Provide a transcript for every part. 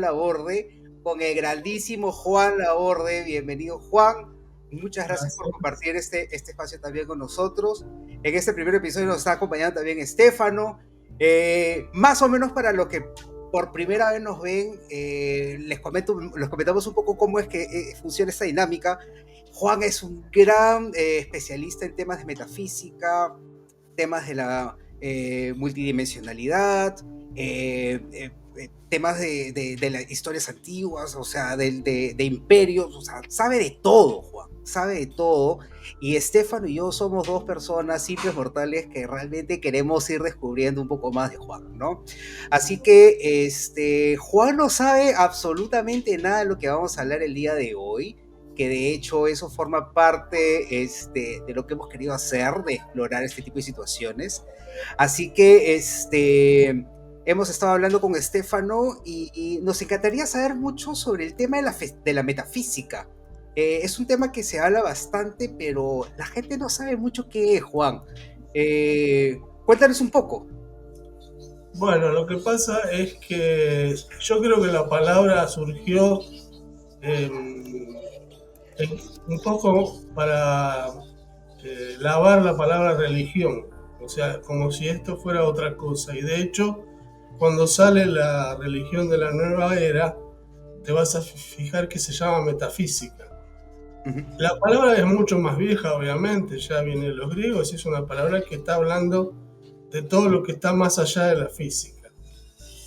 Laborde con el grandísimo Juan Laborde. Bienvenido, Juan. Muchas gracias por Gracias. compartir este espacio también con nosotros. En este primer episodio nos está acompañando también Estefano. Más o menos para los que por primera vez nos ven, les comentamos un poco cómo es que funciona esta dinámica. Juan es un gran especialista en temas de metafísica, temas de la multidimensionalidad, temas de las historias antiguas, o sea, de imperios, o sea, sabe de todo, Juan, sabe de todo. Y Estefano y yo somos dos personas simples mortales que realmente queremos ir descubriendo un poco más de Juan, ¿no? Así que Juan no sabe absolutamente nada de lo que vamos a hablar el día de hoy, que de hecho eso forma parte de lo que hemos querido hacer, de explorar este tipo de situaciones. Así que hemos estado hablando con Estefano y nos encantaría saber mucho sobre el tema de la metafísica. Es un tema que se habla bastante, pero la gente no sabe mucho qué es, Juan. Cuéntanos un poco. Bueno, lo que pasa es que yo creo que la palabra surgió un poco para lavar la palabra religión, o sea, como si esto fuera otra cosa. Y de hecho, cuando sale la religión de la nueva era, te vas a fijar que se llama metafísica. La palabra es mucho más vieja, obviamente, ya viene de los griegos y es una palabra que está hablando de todo lo que está más allá de la física.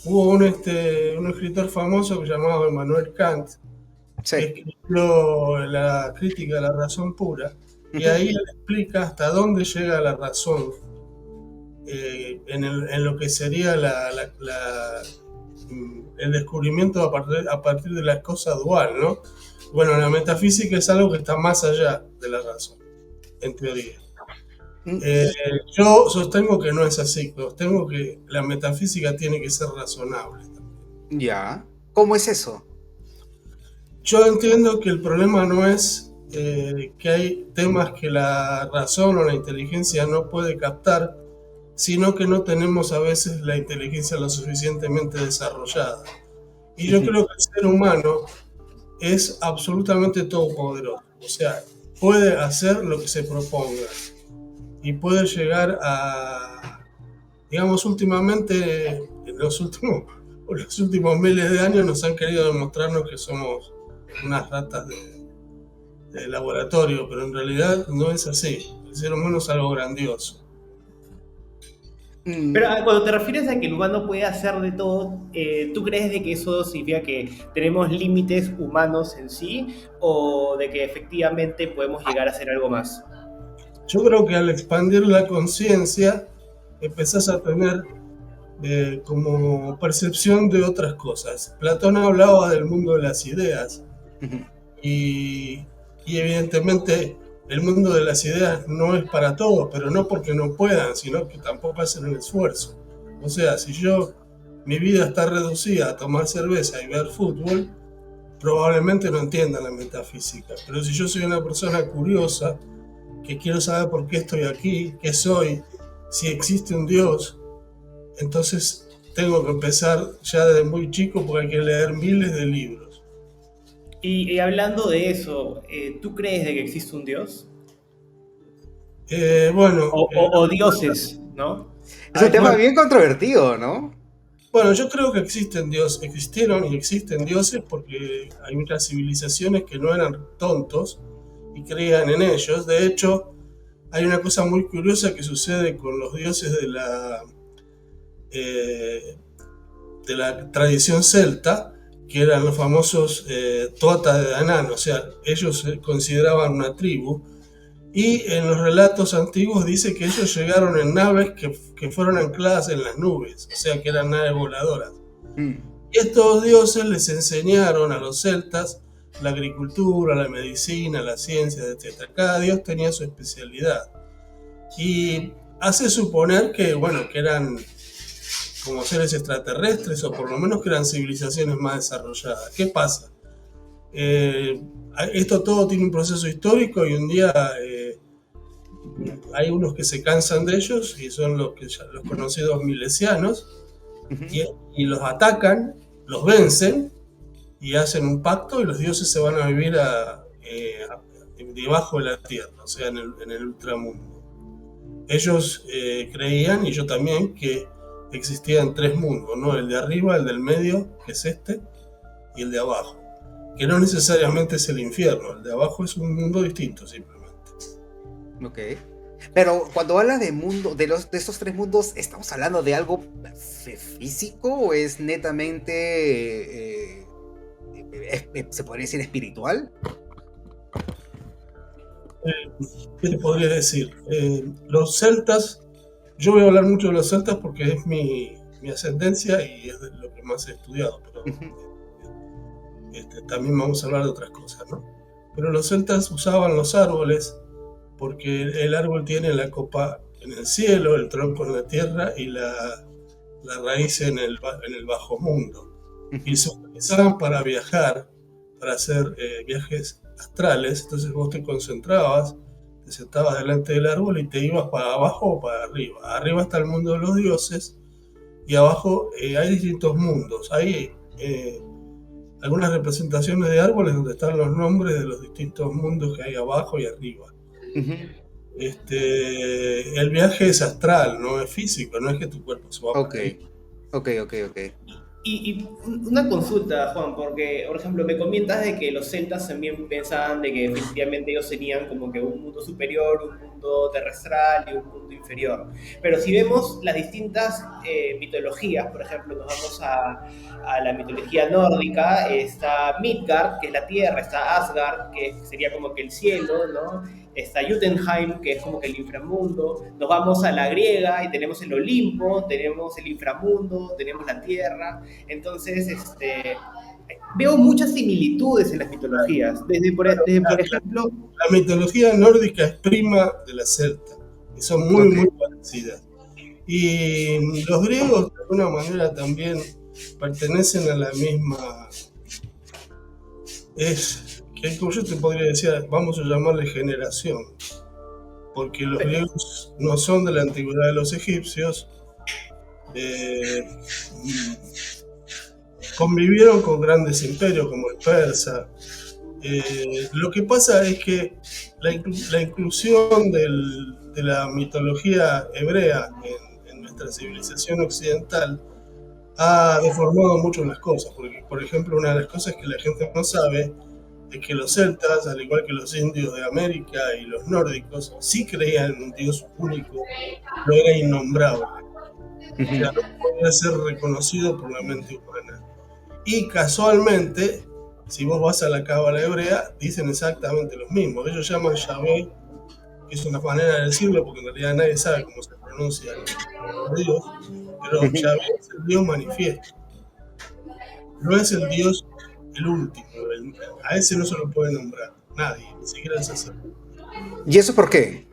Hubo un escritor famoso que se llamaba Immanuel Kant, que Sí. escribió la crítica de la razón pura, y ahí él explica hasta dónde llega la razón en lo que sería el descubrimiento a partir de la cosa dual, ¿no? Bueno, la metafísica es algo que está más allá de la razón, en teoría. Yo sostengo que no es así, sostengo que la metafísica tiene que ser razonable. Ya. ¿Cómo es eso? Yo entiendo que el problema no es que hay temas que la razón o la inteligencia no puede captar, sino que no tenemos a veces la inteligencia lo suficientemente desarrollada. Y yo creo que el ser humano es absolutamente todopoderoso, o sea, puede hacer lo que se proponga y puede llegar a, digamos, últimamente, en los últimos miles de años nos han querido demostrarnos que somos unas ratas de laboratorio, pero en realidad no es así. El ser humano es algo grandioso. Pero cuando te refieres a que el humano puede hacer de todo, ¿tú crees de que eso significa que tenemos límites humanos en sí o de que efectivamente podemos llegar a hacer algo más? Yo creo que al expandir la conciencia empezás a tener como percepción de otras cosas. Platón hablaba del mundo de las ideas y evidentemente el mundo de las ideas no es para todos, pero no porque no puedan, sino que tampoco hacen el esfuerzo. O sea, si mi vida está reducida a tomar cerveza y ver fútbol, probablemente no entienda la metafísica. Pero si yo soy una persona curiosa, que quiero saber por qué estoy aquí, qué soy, si existe un Dios, entonces tengo que empezar ya desde muy chico porque hay que leer miles de libros. Y hablando de eso, ¿tú crees de que existe un Dios? Bueno, O dioses, ¿no? Es un tema bueno, bien controvertido, ¿no? bueno, yo creo que existieron y existen dioses porque hay muchas civilizaciones que no eran tontos y creían en ellos. De hecho, hay una cosa muy curiosa que sucede con los dioses de la tradición celta, que eran los famosos Tuatha de Danann, o sea, ellos se consideraban una tribu, y en los relatos antiguos dice que ellos llegaron en naves que fueron ancladas en las nubes, o sea, que eran naves voladoras. Y estos dioses les enseñaron a los celtas la agricultura, la medicina, la ciencia, etc. Cada dios tenía su especialidad. Y hace suponer que, bueno, que eran como seres extraterrestres o por lo menos que eran civilizaciones más desarrolladas. ¿Qué pasa? Esto todo tiene un proceso histórico y un día hay unos que se cansan de ellos y son los conocidos milesianos y los atacan, los vencen y hacen un pacto y los dioses se van a vivir debajo de la tierra, o sea, en el ultramundo. Ellos creían, y yo también, que existían 3 mundos, ¿no? El de arriba, el del medio, que es este, y el de abajo, que no necesariamente es el infierno, el de abajo es un mundo distinto simplemente. Ok. Pero cuando hablas de mundo, de estos 3 mundos, ¿estamos hablando de algo físico o es netamente, se podría decir, espiritual? ¿Qué te podría decir? Los celtas, yo voy a hablar mucho de los celtas porque es mi ascendencia y es de lo que más he estudiado, pero también vamos a hablar de otras cosas, ¿no? Pero los celtas usaban los árboles porque el árbol tiene la copa en el cielo, el tronco en la tierra y la raíz en el bajo mundo. Y se utilizaban para viajar, para hacer viajes astrales. Entonces vos te concentrabas, te sentabas delante del árbol y te ibas para abajo o para arriba. Arriba está el mundo de los dioses y abajo hay distintos mundos. Hay algunas representaciones de árboles donde están los nombres de los distintos mundos que hay abajo y arriba. El viaje es astral, no es físico, no es que tu cuerpo se va a Ok. Y una consulta, Juan, porque, por ejemplo, me comentas de que los celtas también pensaban de que efectivamente ellos tenían como que un mundo superior, un mundo terrestral y un mundo inferior. Pero si vemos las distintas mitologías, por ejemplo, nos vamos a la mitología nórdica, está Midgard, que es la tierra, está Asgard, que sería como que el cielo, ¿no? Está Jotunheim, que es como que el inframundo. Nos vamos a la griega y tenemos el Olimpo, tenemos el inframundo, tenemos la tierra. Entonces, veo muchas similitudes en las mitologías. Desde por ejemplo... La mitología nórdica es prima de la celta, y son muy, muy parecidas. Y los griegos, de alguna manera, también pertenecen a la misma... que como yo te podría decir, vamos a llamarle generación, porque los griegos no son de la antigüedad de los egipcios, convivieron con grandes imperios como el persa. Lo que pasa es que la inclusión de la mitología hebrea en nuestra civilización occidental ha deformado mucho las cosas, porque por ejemplo una de las cosas que la gente no sabe es que los celtas, al igual que los indios de América y los nórdicos, sí creían en un dios único, no era innombrable, o sea, no podía ser reconocido por la mente humana. Y casualmente, si vos vas a la cábala hebrea, dicen exactamente lo mismo. Ellos llaman Yahvé, que es una manera de decirlo, porque en realidad nadie sabe cómo se pronuncia el Dios, pero Yahvé es el Dios manifiesto. No es el Dios el último, a ese no se lo puede nombrar nadie, ni siquiera el sacerdote. ¿Y eso por qué?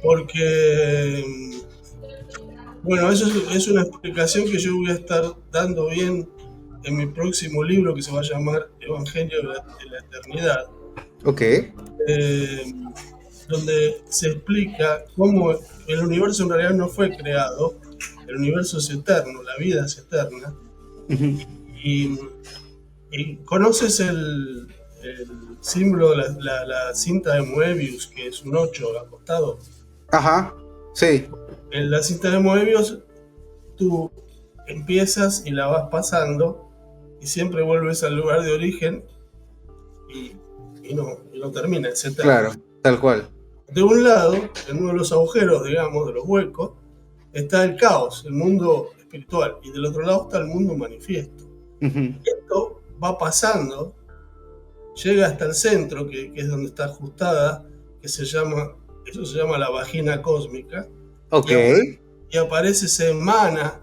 Porque, bueno, eso es una explicación que yo voy a estar dando bien en mi próximo libro, que se va a llamar Evangelio de la Eternidad. Ok. Donde se explica cómo el universo en realidad no fue creado, el universo es eterno, la vida es eterna. Y conoces el símbolo de la cinta de Moebius, que es un 8 acostado. Ajá, sí. En la cinta de Moebius tú empiezas y la vas pasando y siempre vuelves al lugar de origen y no termina, etc. Claro, tal cual. De un lado, en uno de los agujeros, digamos, de los huecos, está el caos, el mundo espiritual, y del otro lado está el mundo manifiesto. Esto va pasando, llega hasta el centro, que es donde está ajustada, eso se llama la vagina cósmica. Ok. Y aparece, se emana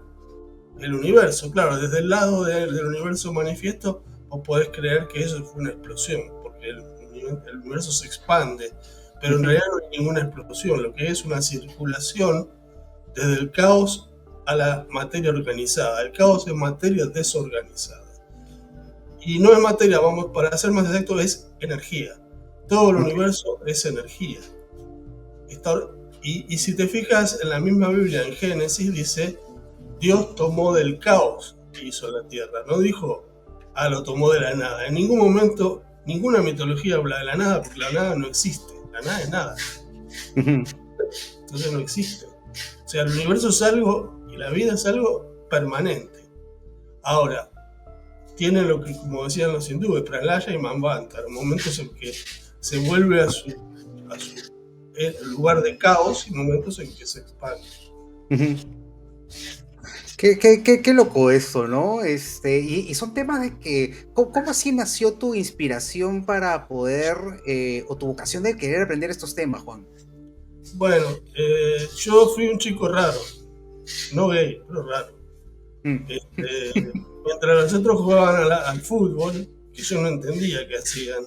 el universo. Claro, desde el lado del universo manifiesto vos podés creer que eso fue una explosión, porque el universo se expande, pero en realidad no hay ninguna explosión, lo que es una circulación desde el caos a la materia organizada. El caos es materia desorganizada. Y no es materia, para ser más exacto, es energía. Todo el universo es energía. Y si te fijas en la misma Biblia, en Génesis, dice, Dios tomó del caos y hizo la tierra. No dijo, Lo tomó de la nada. En ningún momento, ninguna mitología habla de la nada, porque la nada no existe. La nada es nada. Entonces no existe. O sea, el universo es algo y la vida es algo permanente. Ahora, tiene lo que, como decían los hindúes, pralaya y manvantara, momentos en que se vuelve a su lugar de caos y momentos en que se expande. Qué loco eso, ¿no? Y son temas de que, ¿cómo así nació tu inspiración para poder, o tu vocación de querer aprender estos temas, Juan? Bueno, yo fui un chico raro, no gay, pero raro. Mientras los otros jugaban al fútbol, que yo no entendía qué hacían,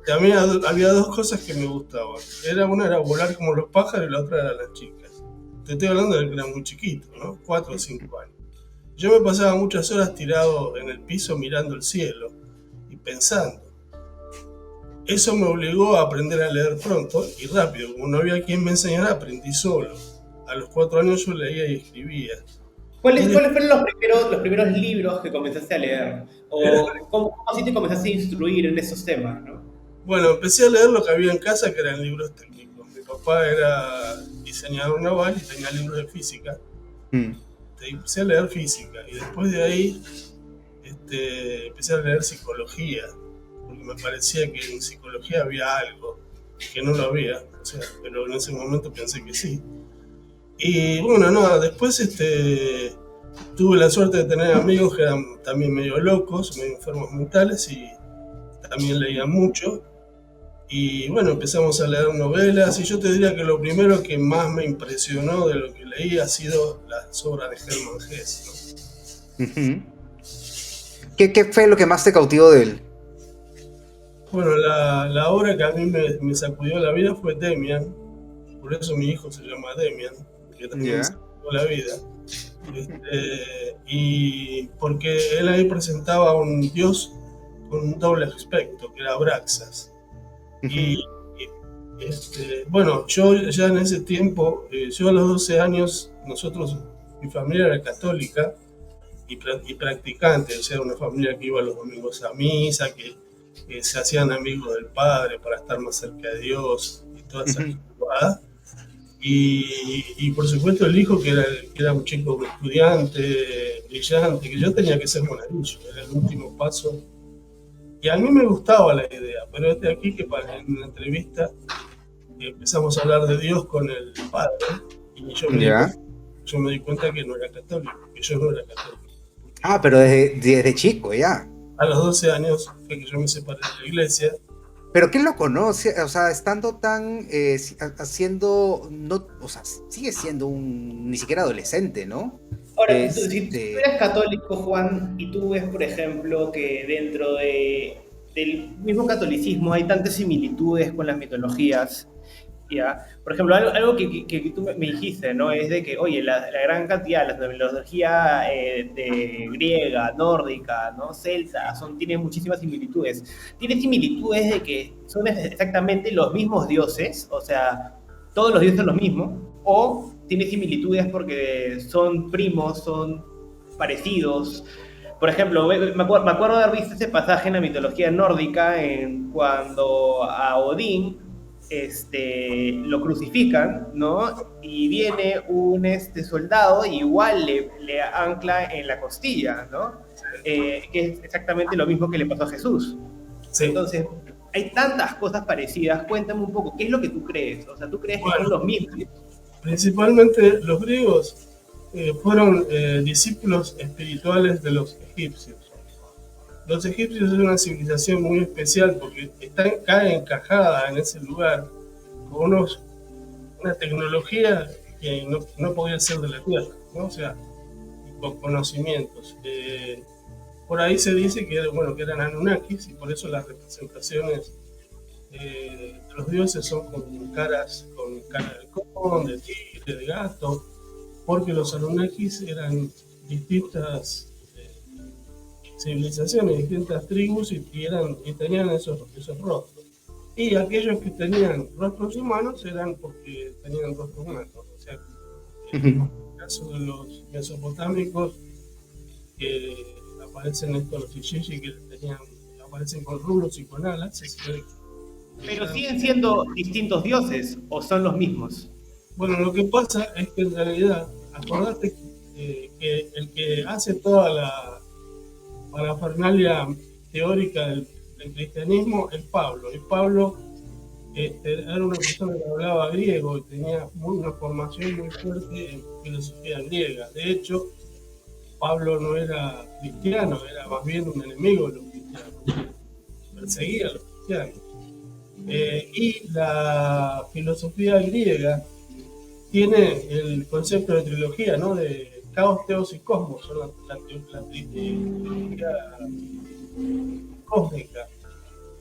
también había dos cosas que me gustaban. Una era volar como los pájaros y la otra era las chicas. Te estoy hablando de que era muy chiquito, ¿no? 4 o 5 años. Yo me pasaba muchas horas tirado en el piso mirando el cielo y pensando. Eso me obligó a aprender a leer pronto y rápido. Como no había quien me enseñara, aprendí solo. A los 4 años yo leía y escribía. ¿Cuáles fueron los primeros libros que comenzaste a leer? ¿O cómo así te comenzaste a instruir en esos temas, no? Bueno, empecé a leer lo que había en casa, que eran libros técnicos. Mi papá era diseñador naval y tenía libros de física. Empecé a leer física y después de ahí empecé a leer psicología, porque me parecía que en psicología había algo, que no lo había, o sea, pero en ese momento pensé que sí. Y bueno, no, después tuve la suerte de tener amigos que eran también medio locos, medio enfermos mentales y también leían mucho. Y bueno, empezamos a leer novelas y yo te diría que lo primero que más me impresionó de lo que leí ha sido las obras de Hermann Hesse, ¿no? ¿Qué fue lo que más te cautivó de él? Bueno, la obra que a mí me sacudió la vida fue Demian, por eso mi hijo se llama Demian, que también me sacudió la vida. Y porque él ahí presentaba a un dios con un doble aspecto, que era Abraxas. Bueno, yo ya en ese tiempo, yo a los 12 años, mi familia era católica y practicante, o sea, una familia que iba los domingos a misa, que se hacían amigos del Padre para estar más cerca de Dios y toda esa jugada. Y por supuesto el hijo, que era un chico estudiante, brillante, que yo tenía que ser monaguillo, era el último paso. Y a mí me gustaba la idea, pero es de aquí que en una entrevista empezamos a hablar de Dios con el padre y yo me di cuenta que no era católico, que yo no era católico. Pero desde chico, ya. A los 12 años fue que yo me separé de la iglesia. ¿Pero quién lo conoce? O sea, estando tan, haciendo, no, o sea, sigue siendo ni siquiera adolescente, ¿no? Ahora, si tú eres católico, Juan, y tú ves, por ejemplo, que dentro del mismo catolicismo hay tantas similitudes con las mitologías, ¿ya? Por ejemplo, algo que tú me dijiste, ¿no? Es de que, oye, la gran cantidad, la mitología de griega, nórdica, ¿no? Celta, tienen muchísimas similitudes. ¿Tiene similitudes de que son exactamente los mismos dioses? O sea, todos los dioses son los mismos, o tiene similitudes porque son primos, son parecidos. Por ejemplo, me acuerdo de haber visto ese pasaje en la mitología nórdica cuando a Odín lo crucifican, ¿no? Y viene un soldado y igual le ancla en la costilla, ¿no? Que es exactamente lo mismo que le pasó a Jesús. Sí. Entonces, hay tantas cosas parecidas. Cuéntame un poco, ¿qué es lo que tú crees? O sea, ¿tú crees que son los mismos? Principalmente los griegos fueron discípulos espirituales de los egipcios. Los egipcios es una civilización muy especial porque cae encajada en ese lugar con una tecnología que no podía ser de la Tierra, ¿no? O sea, con conocimientos. Por ahí se dice que eran Anunnakis y por eso las representaciones de los dioses son con cara de halcón, de tigre, de gato, porque los Anunnakis eran distintas civilizaciones, distintas tribus y tenían esos rostros. Y aquellos que tenían rostros humanos eran porque tenían rostros humanos. O sea, en el caso de los mesopotámicos, aparecen estos los Ishiji que aparecen con rulos y con alas. Pero siguen siendo distintos dioses, ¿o son los mismos? Bueno, lo que pasa es que en realidad, acordate que el que hace toda la parafernalia teórica del cristianismo es Pablo. Y Pablo era una persona que hablaba griego y tenía una formación muy fuerte en filosofía griega. De hecho, Pablo no era cristiano, era más bien un enemigo de los cristianos, perseguía a los cristianos. Y la filosofía griega tiene el concepto de trilogía, ¿no? De caos, teos y cosmos, son la trilogía cósmica,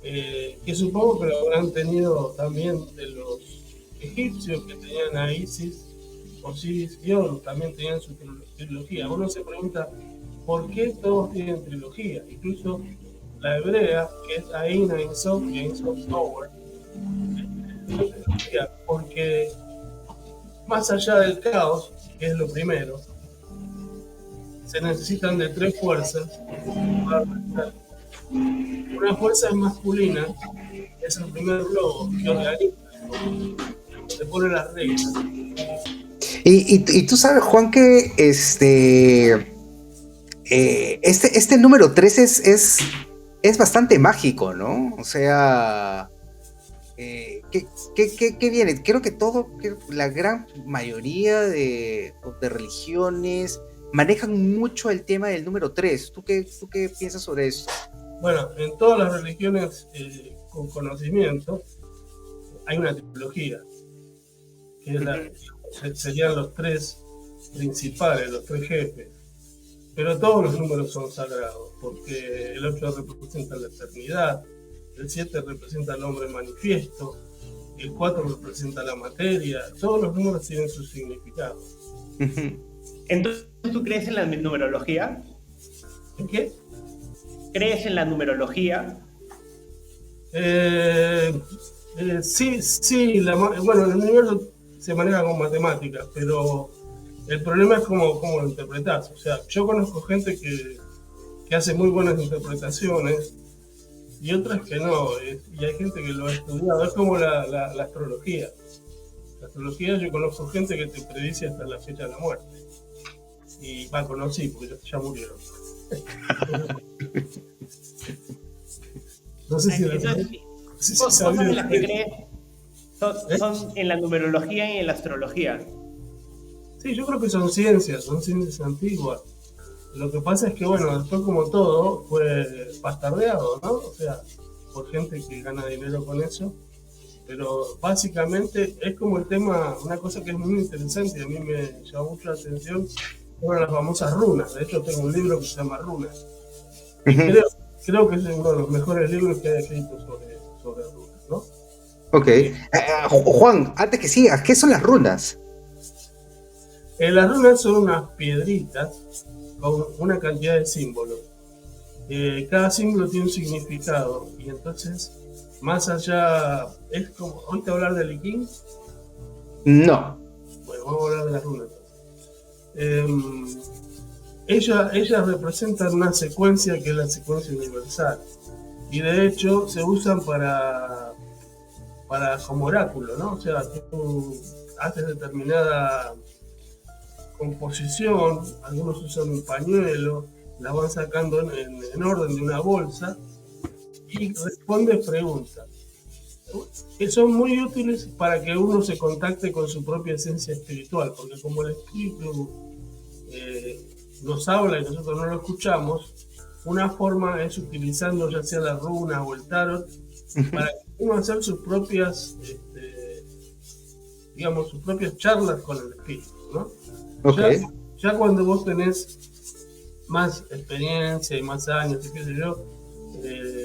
que supongo que lo habrán tenido también de los egipcios que tenían a Isis, Osiris y Horus, también tenían su trilogía. Uno se pregunta por qué todos tienen trilogía, incluso la hebrea, que es Ain, Ain Sof y Ain Sof Tower, porque más allá del caos, que es lo primero, se necesitan de tres fuerzas. Una fuerza es masculina, es el primer globo que organiza, se pone las reglas. Y tú sabes, Juan, que este número 3 es bastante mágico, ¿no? O sea, ¿qué viene? Creo que la gran mayoría de religiones manejan mucho el tema del número 3. ¿Tú qué piensas sobre eso? Bueno, en todas las religiones con conocimiento hay una trilogía, que serían los tres principales, los tres jefes. Pero todos los números son sagrados, porque el 8 representa la eternidad, el 7 representa al hombre manifiesto, el 4 representa la materia, todos los números tienen su significado. Entonces, ¿tú crees en la numerología? ¿En qué? ¿Crees en la numerología? Sí, bueno, el universo se maneja con matemáticas, pero el problema es cómo lo interpretas. O sea, yo conozco gente que hace muy buenas interpretaciones y otras que no, y hay gente que lo ha estudiado. Es como la astrología. La astrología, yo conozco gente que te predice hasta la fecha de la muerte. Y conocí, porque ya murieron. No sé si son de las que crees, son en la numerología y en la astrología. Sí, yo creo que son ciencias antiguas. Lo que pasa es que, bueno, después como todo fue bastardeado, ¿no? O sea, por gente que gana dinero con eso. Pero básicamente es como el tema, una cosa que es muy interesante y a mí me llama mucho la atención, son las famosas runas. De hecho, tengo un libro que se llama Runas. Y creo que es uno de los mejores libros que hay escrito sobre runas, ¿no? Ok. Juan, antes que sigas, ¿qué son las runas? Las runas son unas piedritas con una cantidad de símbolos. Cada símbolo tiene un significado y entonces, más allá, es como, ¿oíste hablar del I Ching? No. Bueno, vamos a hablar de las runas. Ellas representan una secuencia que es la secuencia universal y de hecho se usan para como oráculo, ¿no? O sea, tú haces determinada composición, algunos usan un pañuelo, la van sacando en orden de una bolsa y respondes preguntas que son muy útiles para que uno se contacte con su propia esencia espiritual, porque como el espíritu nos habla y nosotros no lo escuchamos, una forma es utilizando ya sea la runa o el tarot para uno hacer sus propias digamos, sus propias charlas con el espíritu, ¿no? Okay. Ya cuando vos tenés más experiencia y más años y qué sé yo,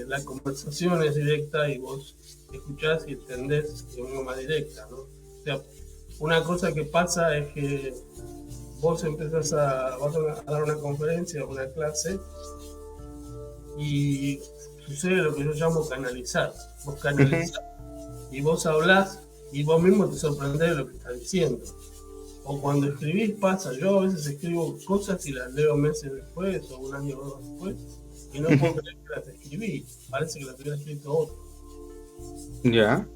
la conversación es directa y vos escuchás y entendés de una más directa, ¿no? O sea, una cosa que pasa es que vos vas a dar una conferencia o una clase y sucede lo que yo llamo canalizar. Vos canalizás y vos hablás y vos mismo te sorprendés de lo que estás diciendo. o cuando escribís pasa. Yo a veces escribo cosas y las leo meses después o un año o dos después y no puedo creer que las escribí, parece que las hubiera escrito otro. Ya.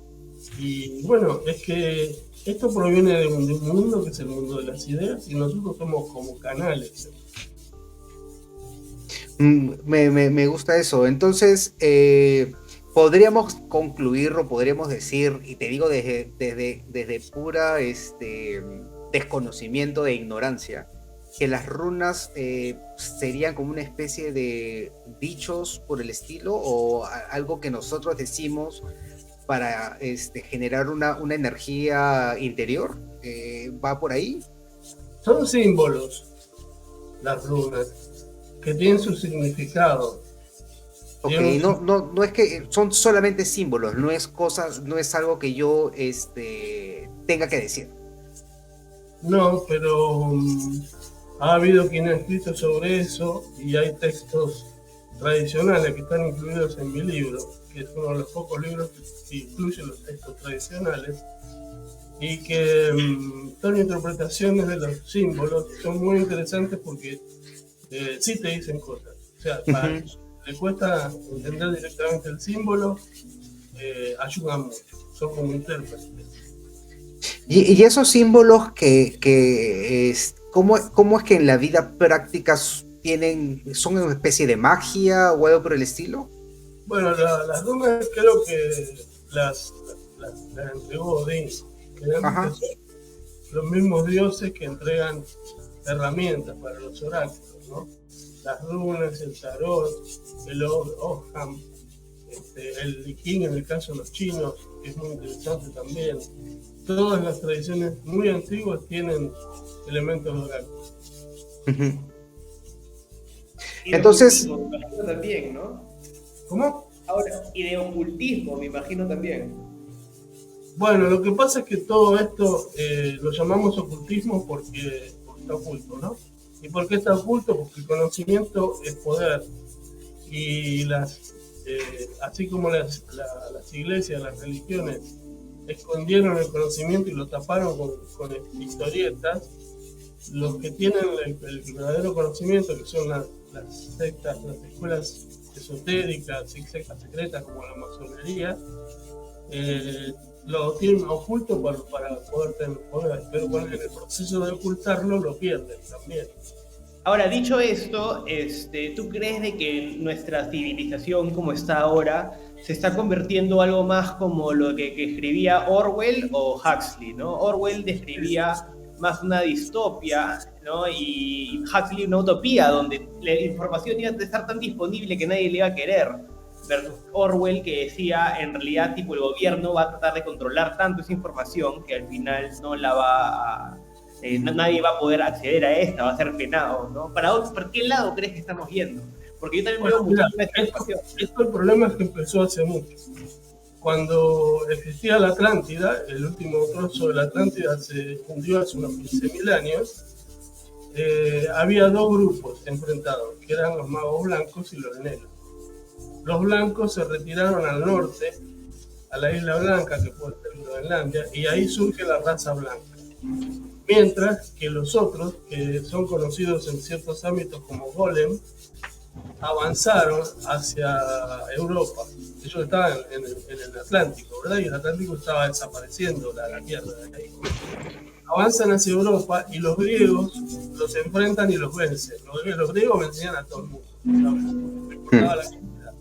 Y bueno, es que esto proviene de un mundo que es el mundo de las ideas y nosotros somos como canales. Me gusta eso. Entonces, podríamos concluir o podríamos decir, y te digo desde pura desconocimiento e ignorancia, que las runas serían como una especie de dichos por el estilo o algo que nosotros decimos para generar una energía interior. ¿Va por ahí? Son símbolos, las runas, que tienen su significado. Ok, no es que son solamente símbolos, no es cosas, no es algo que yo tenga que decir. No, pero ha habido quien ha escrito sobre eso y hay textos tradicionales que están incluidos en mi libro, que es uno de los pocos libros que incluye los textos tradicionales y que son interpretaciones de los símbolos, son muy interesantes porque sí te dicen cosas. O sea, para uh-huh. Le cuesta entender directamente el símbolo, ayudan mucho, son como intérpretes. Y esos símbolos ¿cómo es que en la vida práctica son una especie de magia o algo por el estilo? Bueno, las runas creo que las entregó Odín, que son los mismos dioses que entregan herramientas para los oráculos, ¿no? Las runas, el tarot, el Ogham, el Liking en el caso de los chinos, que es muy interesante también. Todas las tradiciones muy antiguas tienen elementos de oráculo. Uh-huh. Entonces, me imagino también, ¿no? ¿Cómo? Ahora, y de ocultismo, me imagino también. Bueno, lo que pasa es que todo esto lo llamamos ocultismo porque está oculto, ¿no? ¿Y por qué está oculto? Porque el conocimiento es poder. Y así como las iglesias, las religiones, escondieron el conocimiento y lo taparon con historietas, los que tienen el verdadero conocimiento, que son las sectas, las escuelas esotéricas, sectas secretas como la masonería, lo tienen oculto para poder tener poder, pero en el proceso de ocultarlo lo pierden también. Ahora, dicho esto, ¿tú crees de que nuestra civilización como está ahora se está convirtiendo en algo más como lo que escribía Orwell o Huxley, ¿no? Orwell describía más una distopia, ¿no? Y Huxley una utopía donde la información iba a estar tan disponible que nadie le iba a querer. Versus Orwell que decía, en realidad, tipo, el gobierno va a tratar de controlar tanto esa información que al final no la va a... nadie va a poder acceder a esta, va a ser penado, ¿no? ¿Por qué lado crees que estamos yendo? Porque yo también veo muchísima información. Esto el problema es que empezó hace mucho. Cuando existía la Atlántida, el último trozo de la Atlántida se fundió hace unos 15.000 años, había dos grupos enfrentados, que eran los magos blancos y los negros. Los blancos se retiraron al norte, a la Isla Blanca, que puede ser Groenlandia, y ahí surge la raza blanca. Mientras que los otros, que son conocidos en ciertos ámbitos como golem, avanzaron hacia Europa. Ellos estaban en el Atlántico, ¿verdad? Y el Atlántico estaba desapareciendo, la tierra de ahí. Avanzan hacia Europa y los griegos los enfrentan y los vencen. Los griegos vencían a todo el mundo, no importaba la cantidad.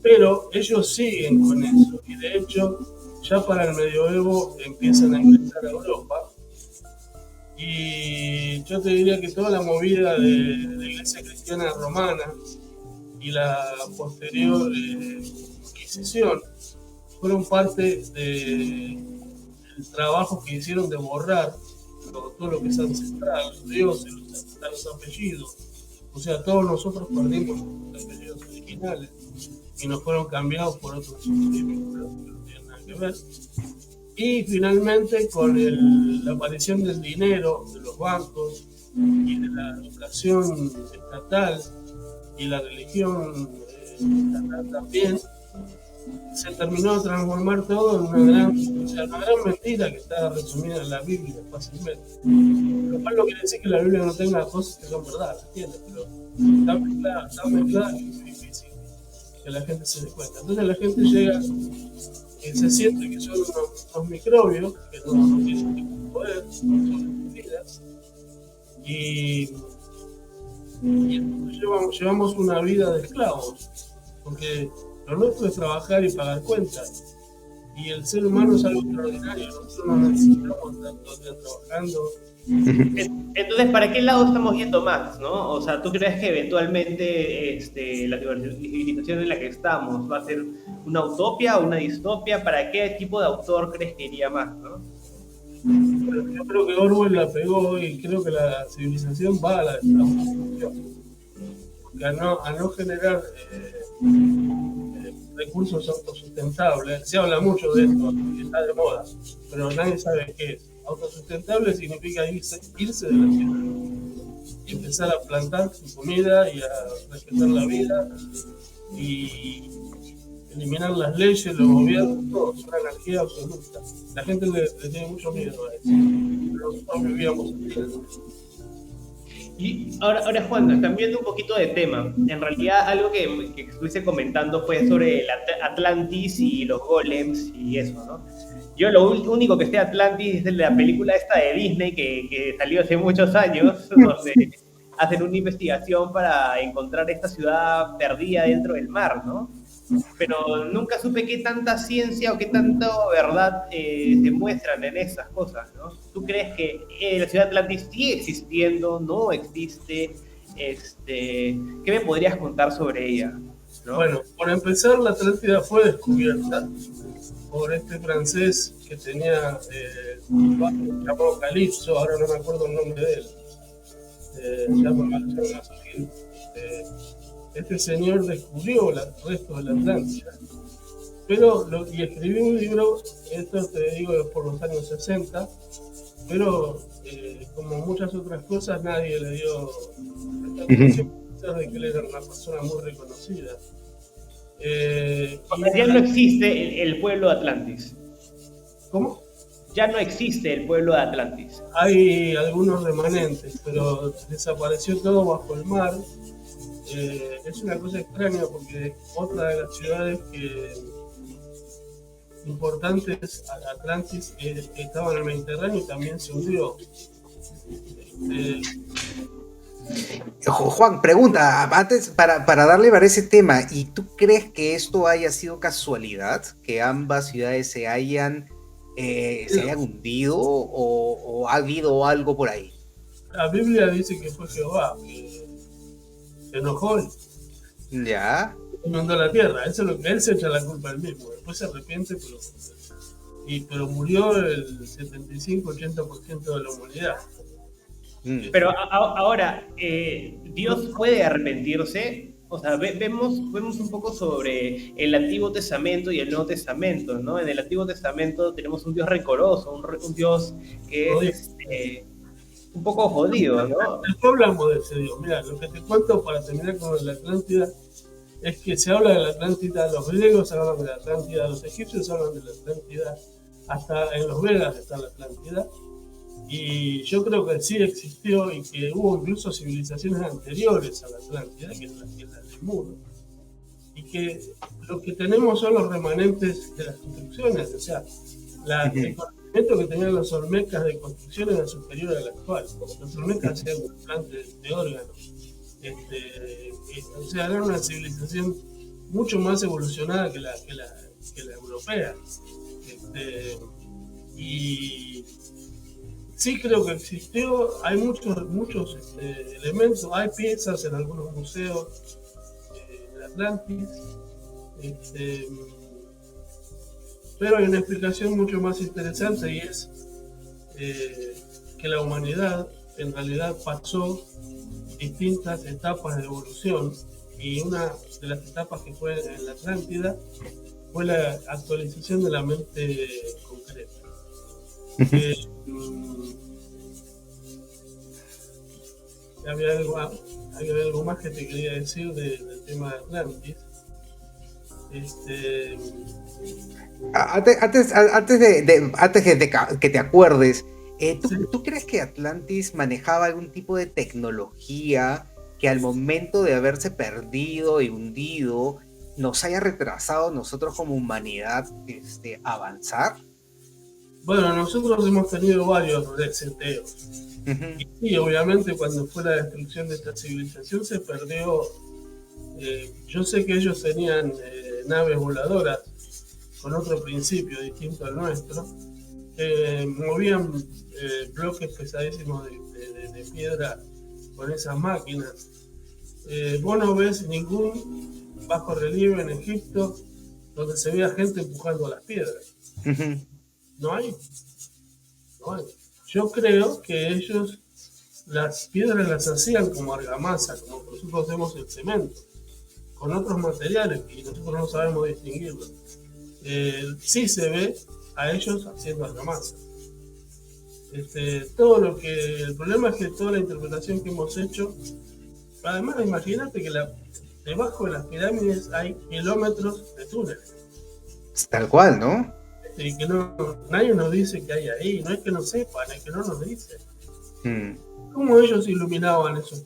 Pero ellos siguen con eso y de hecho ya para el medioevo empiezan a ingresar a Europa. Y yo te diría que toda la movida de la iglesia cristiana romana y la posterior Inquisición fueron parte del trabajo que hicieron de borrar todo lo que es ancestral, los dioses, los apellidos. O sea, todos nosotros perdimos los apellidos originales y nos fueron cambiados por otros símbolos que no tienen nada que ver. Y finalmente con la aparición del dinero, de los bancos y de la educación estatal y la religión estatal también, se terminó de transformar todo en una gran mentira que está resumida en la Biblia fácilmente. Lo cual no quiere decir que la Biblia no tenga cosas que son verdad, ¿entiendes? Pero está mezclada y es muy difícil que la gente se dé cuenta. Entonces la gente llega y se siente que son unos microbios que no tienen ningún poder sobre sus vidas y entonces llevamos una vida de esclavos, porque lo nuestro es trabajar y pagar cuentas. Y el ser humano es algo extraordinario, nosotros no necesitamos estar todo el día trabajando. Entonces, ¿para qué lado estamos yendo más, no? O sea, ¿tú crees que eventualmente la civilización en la que estamos va a ser una utopia o una distopia? ¿Para qué tipo de autor crees que iría más, no? Yo creo que Orwell la pegó y creo que la civilización va a la destrucción. Porque a no generar recursos autosustentables, se habla mucho de esto, está de moda, pero nadie sabe qué es. Autosustentable significa irse de la ciudad y empezar a plantar su comida y a respetar la vida y eliminar las leyes, los gobiernos, todo, es una anarquía absoluta. La gente le tiene mucho miedo a eso. Nosotros vivíamos así. Y ahora, Juan, cambiando un poquito de tema, en realidad algo que estuviste comentando fue sobre el Atlantis y los golems y eso, ¿no? Yo lo único que sé de Atlantis es de la película esta de Disney que salió hace muchos años, donde hacen una investigación para encontrar esta ciudad perdida dentro del mar, ¿no? Pero nunca supe qué tanta ciencia o qué tanta verdad se muestran en esas cosas, ¿no? ¿Tú crees que la ciudad de Atlantis sigue existiendo, no existe? ¿Qué me podrías contar sobre ella? ¿No? Bueno, por empezar, la Atlántida fue descubierta por este francés que tenía un barco llamado Calipso, ahora no me acuerdo el nombre de él. Se llama este señor descubrió el resto de la Atlántida, y escribió un libro, esto te digo por los años 60, pero como muchas otras cosas nadie le dio atención a pesar de que él era una persona muy reconocida. O sea, ya no existe el pueblo de Atlantis. ¿Cómo? Ya no existe el pueblo de Atlantis. Hay algunos remanentes, pero desapareció todo bajo el mar. Es una cosa extraña porque otra de las ciudades importantes, Atlantis, estaba en el Mediterráneo y también se hundió. Juan, pregunta, antes para darle para ese tema, ¿y tú crees que esto haya sido casualidad? ¿Que ambas ciudades se hayan hundido o ha habido algo por ahí? La Biblia dice que fue Jehová, que se enojó Ya. y mandó a la tierra. Eso es lo que él se echa la culpa él mismo. Después se arrepiente, pero murió el 75-80% de la humanidad. Pero ahora, ¿Dios puede arrepentirse? O sea, vemos un poco sobre el Antiguo Testamento y el Nuevo Testamento, ¿no? En el Antiguo Testamento tenemos un Dios rencoroso, un Dios que es un poco jodido, ¿no? No hablamos de ese Dios. Mira, lo que te cuento para terminar con la Atlántida es que se habla de la Atlántida, los griegos hablan de la Atlántida, los egipcios hablan de la Atlántida, hasta en los Vedas está la Atlántida. Y yo creo que sí existió y que hubo incluso civilizaciones anteriores a la Atlántida, que es la del muro, y que lo que tenemos son los remanentes de las construcciones, o sea, el conocimiento que tenían los olmecas de construcción era superior al actual. Los olmecas hacían implantes de órganos, o sea, era una civilización mucho más evolucionada que la europea. Y sí creo que existió, hay muchos elementos, hay piezas en algunos museos de Atlantis, pero hay una explicación mucho más interesante y es que la humanidad en realidad pasó distintas etapas de evolución y una de las etapas que fue en la Atlántida fue la actualización de la mente concreta. Había algo más que te quería decir del tema de Atlantis. Este, Antes de que te acuerdes, sí, ¿tú crees que Atlantis manejaba algún tipo de tecnología que al momento de haberse perdido y hundido nos haya retrasado nosotros como humanidad avanzar? bueno, nosotros hemos tenido varios reseteos. Ujú, Y sí, obviamente cuando fue la destrucción de esta civilización se perdió. Yo sé que ellos tenían naves voladoras con otro principio distinto al nuestro, movían bloques pesadísimos de piedra con esas máquinas. Vos no ves ningún bajo relieve en Egipto donde se vea gente empujando las piedras. ujú. No hay, no hay. Yo creo que ellos las piedras las hacían como argamasa, como nosotros hacemos el cemento, con otros materiales y nosotros no sabemos distinguirlos. Sí se ve a ellos haciendo argamasa. Todo lo que el problema es que toda la interpretación que hemos hecho, además imagínate que debajo de las pirámides hay kilómetros de túneles Tal cual, ¿no? y que nadie nos dice que hay ahí, no es que no sepan, es que no nos dicen. Mm. ¿Cómo ellos iluminaban esos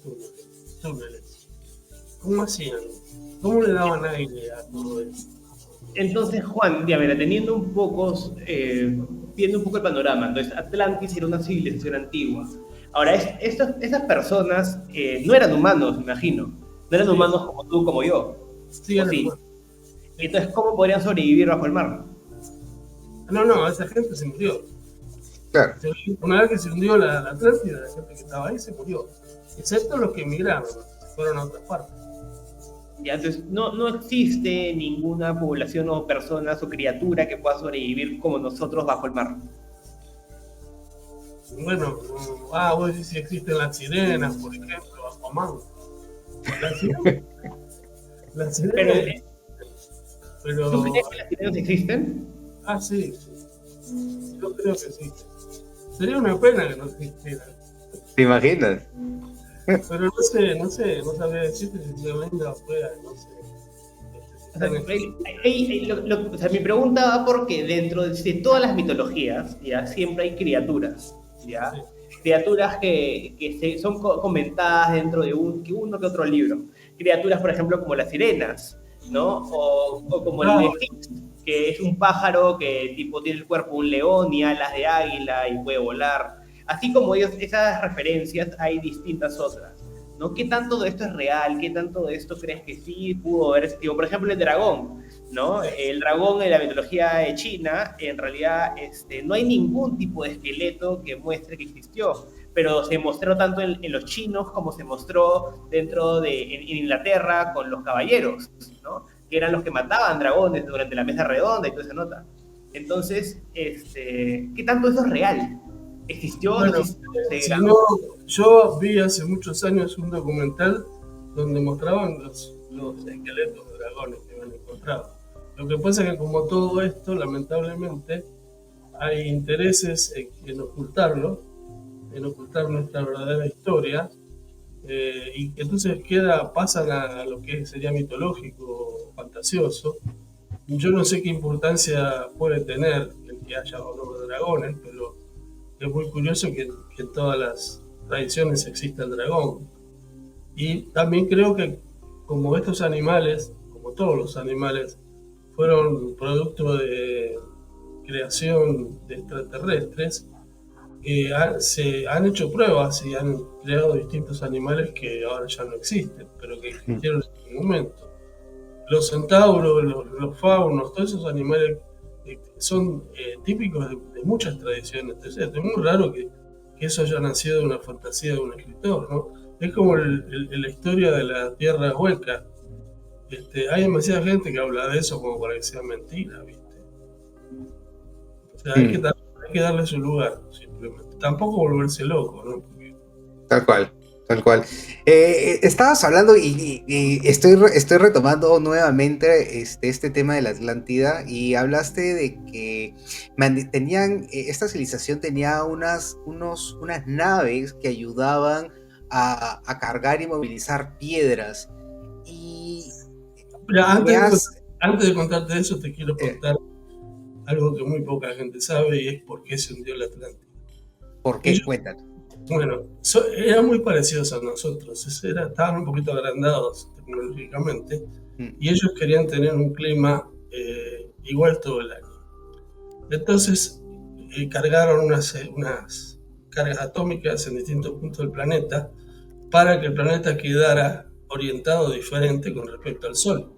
túneles? ¿Cómo hacían? ¿Cómo le daban aire a todo eso? Entonces, Juan, ya mira, viendo un poco el panorama, entonces Atlantis era una civilización antigua. Ahora, estas personas no eran humanos, me imagino. No eran Sí, humanos como tú, como yo. sí, ¿O eran sí? humanos. Sí. Entonces, ¿cómo podrían sobrevivir bajo el mar? No, no, esa gente se murió. Claro. Una vez que se hundió la Atlántida, la gente que estaba ahí se murió. Excepto los que emigraron, se fueron a otras partes. Ya, entonces, no existe ninguna población o personas o criatura que pueda sobrevivir como nosotros bajo el mar. Bueno, vos decís si existen las sirenas, por ejemplo, Aquaman. Las sirenas, las Pero, sirenas, ¿tú pero. crees que las sirenas existen? Ah, sí, sí, yo creo que sí. Sería una pena que no existieran. ¿Te imaginas? Pero no sé, no sabría decirte si son lindas o feas, no sé. O sea, Si o sea, mi pregunta va porque dentro de todas las mitologías, ¿ya? Siempre hay criaturas, ¿ya? sí. Criaturas son comentadas dentro de uno que otro libro. Criaturas, por ejemplo, como las sirenas, ¿no? O como el Ah, Nefix, que es un pájaro que tipo tiene el cuerpo de un león y alas de águila y puede volar. Así como esas referencias, hay distintas otras. ¿No? ¿Qué tanto de esto es real? ¿Qué tanto de esto crees que sí pudo haber existido? Por ejemplo, el dragón, ¿no? El dragón en la mitología china, en realidad no hay ningún tipo de esqueleto que muestre que existió, pero se mostró tanto en los chinos como se mostró en Inglaterra con los caballeros, ¿no? Que eran los que mataban dragones durante la mesa redonda y toda esa nota. Entonces, ¿qué tanto eso es real? ¿Existió? ¿No bueno, existió? ¿Se si grabó? no, yo vi hace muchos años un documental donde mostraban los esqueletos de dragones que habían encontrado. Lo que pasa es que como todo esto, lamentablemente, hay intereses en ocultarlo, en ocultar nuestra verdadera historia, y que entonces pasan a lo que sería mitológico, fantasioso. Yo no sé qué importancia puede tener el que haya o no dragones, pero es muy curioso que en todas las tradiciones exista el dragón. Y también creo que como estos animales, como todos los animales, fueron producto de creación de extraterrestres, se han hecho pruebas y han creado distintos animales que ahora ya no existen, pero que existieron en su momento. Los centauros, los faunos, todos esos animales son típicos de muchas tradiciones. Entonces, es muy raro que eso haya nacido de una fantasía de un escritor, ¿no? Es como la historia de la tierra hueca. Hay demasiada gente que habla de eso como para que sea mentira, ¿viste? O sea, Mm. hay que darle su lugar, simplemente. Tampoco volverse loco, ¿no? Porque, Tal cual, tal cual. Estabas hablando y estoy retomando nuevamente este tema de la Atlántida y hablaste de que esta civilización tenía unas naves que ayudaban a cargar y movilizar piedras. Y mira, me has... Antes de contarte eso, te quiero Eh, contar algo que muy poca gente sabe y es por qué se hundió la Atlántida. ¿Por qué? Ellos, Cuéntanos. bueno, eran muy parecidos a nosotros, estaban un poquito agrandados tecnológicamente Mm, y ellos querían tener un clima igual todo el año. Entonces cargaron unas cargas atómicas en distintos puntos del planeta para que el planeta quedara orientado diferente con respecto al Sol.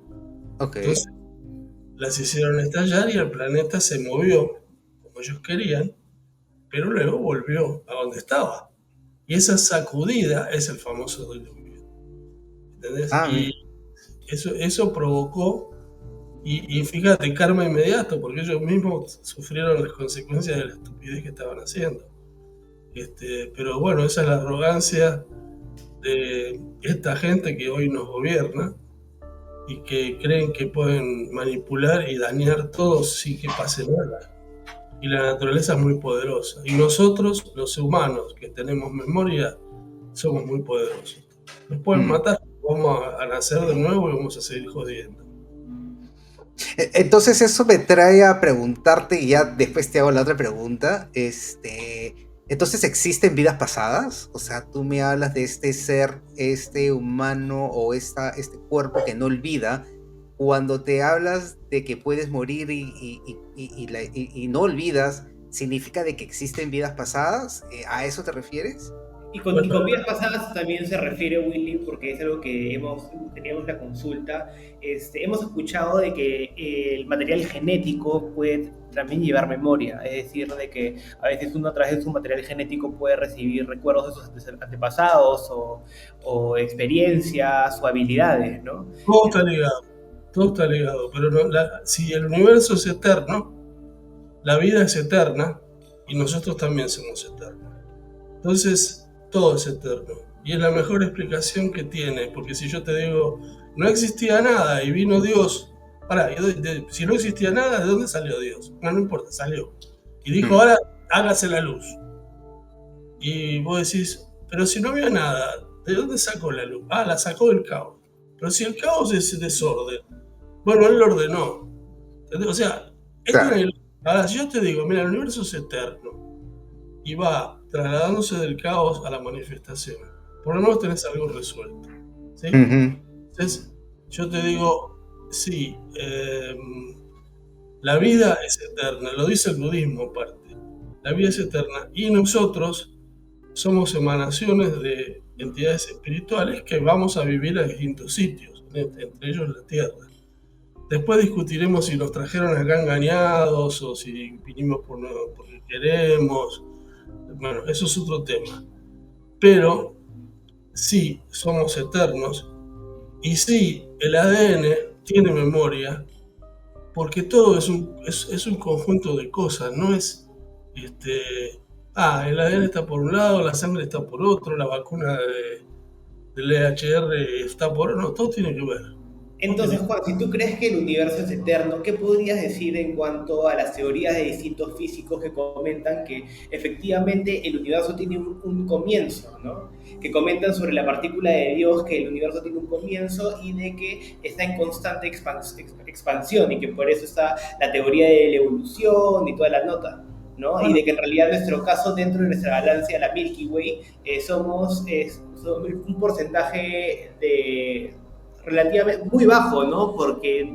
ok. Entonces las hicieron estallar y el planeta se movió como ellos querían, pero luego volvió a donde estaba. Y esa sacudida es el famoso diluvio. ¿Entendés? Ah, Y eso provocó, y fíjate, karma inmediato, porque ellos mismos sufrieron las consecuencias de la estupidez que estaban haciendo. Pero bueno, esa es la arrogancia de esta gente que hoy nos gobierna y que creen que pueden manipular y dañar todo sin que pase nada. Y la naturaleza es muy poderosa. Y nosotros, los humanos que tenemos memoria, somos muy poderosos. Nos pueden mm. matar, vamos a nacer de nuevo y vamos a seguir jodiendo. Entonces eso me trae a preguntarte, y ya después te hago la otra pregunta. Entonces, ¿existen vidas pasadas? O sea, tú me hablas de este ser, este humano o este cuerpo que no olvida. Cuando te hablas de que puedes morir y no olvidas, ¿significa de que existen vidas pasadas? ¿A eso te refieres? Y Bueno, con vidas pasadas también se refiere Willy, porque es algo que teníamos la consulta. Hemos escuchado de que el material genético puede también llevar memoria, es decir, de que a veces uno a través de su material genético puede recibir recuerdos de sus antepasados o experiencias o habilidades, ¿no? todo está ligado, pero no, si el universo es eterno, la vida es eterna y nosotros también somos eternos. Entonces, todo es eterno. Y es la mejor explicación que tiene, porque si yo te digo, no existía nada y vino Dios, si no existía nada, ¿de dónde salió Dios? No importa, salió. Y dijo, Mm, ahora hágase la luz. Y vos decís, pero si no había nada, ¿de dónde sacó la luz? Ah, la sacó del caos. Pero si el caos es desorden, bueno, él lo ordenó. ¿Entendés? O sea, claro. ahora si yo te digo, mira, el universo es eterno y va trasladándose del caos a la manifestación, por lo menos tenés algo resuelto. ¿Sí? Ujú. Entonces, yo te digo, sí, la vida es eterna, lo dice el budismo aparte. La vida es eterna y nosotros somos emanaciones de entidades espirituales que vamos a vivir a distintos sitios, entre ellos la Tierra. Después discutiremos si nos trajeron acá engañados o si vinimos porque queremos. Bueno, eso es otro tema. Pero sí, somos eternos y sí, el ADN tiene memoria porque todo es un conjunto de cosas, no es el ADN está por un lado, la sangre está por otro, la vacuna del EHR está por otro, no, todo tiene que ver. Entonces, Juan, si tú crees que el universo es eterno, ¿qué podrías decir en cuanto a las teorías de distintos físicos que comentan que efectivamente el universo tiene un comienzo, ¿no? Que comentan sobre la partícula de Dios, que el universo tiene un comienzo y de que está en constante expansión y que por eso está la teoría de la evolución y toda la nota, ¿no? Y Bueno, de que en realidad en nuestro caso, dentro de nuestra galaxia, la Milky Way, somos un porcentaje de relativamente muy bajo, ¿no? Porque